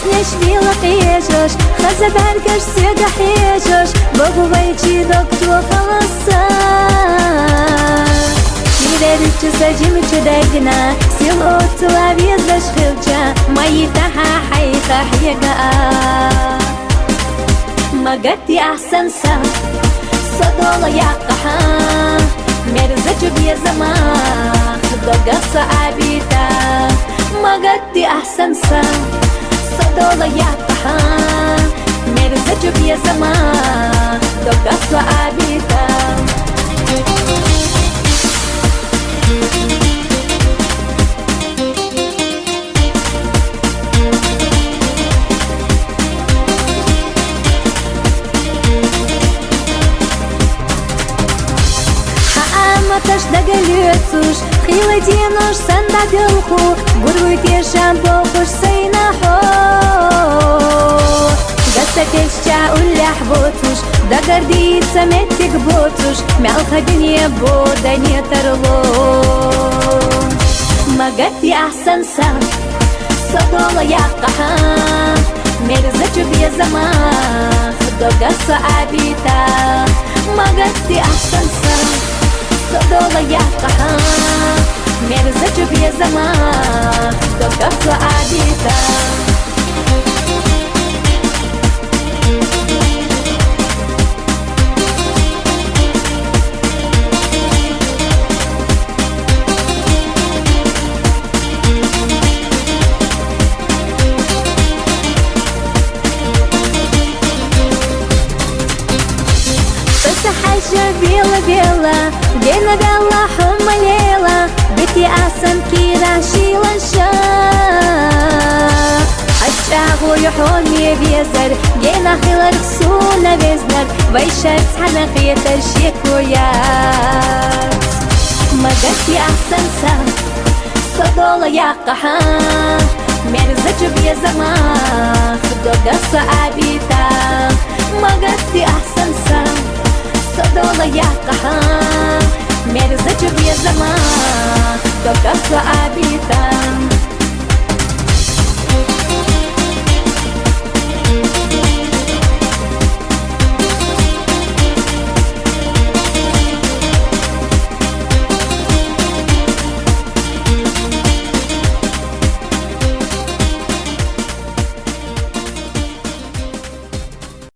نشويل قيجوش خزة برقش سيقا حيجوش بابو بيجي دكتو خلصا ميريرك جسجم جدقنا سيل اوتلا بيزش خلجا ما يتاها حيقا حيقا ما قدي احسن سا صدولا يقحا مرزج بيزما خدوغا صعبيتا ما قدي احسن سا صدولا يقحا مرزج بيزما خدوغا صعبيتا Маташ дагалецуш, хиладинуш сандабелху, гурвуйте шампохуш сейнахо. Гастатеща улях ботуш, дагардица меттик ботуш, мялха дне бода не тарло. Магати ахсан сам, садола яқаха, мерзачу безамах, догаса абита. Магати ахсан сам. صدولا يقحا مرزج بيزما دوكف عديتا حاجة بيلا بيلا جينا بيلا حما ليلة بيتي أحسن كيرا شيلا شا حشاغو يحوني بيزر جينا خيلا رسونا بيزنر ويشات حنقية الشيكويات ما قلتي أحسن سا صدولا يقحا مرزج بيزما خدوغا صعبيتا ما قلتي أحسن سا صدولا يقحا مرزج بيزما دوكا صعبيتا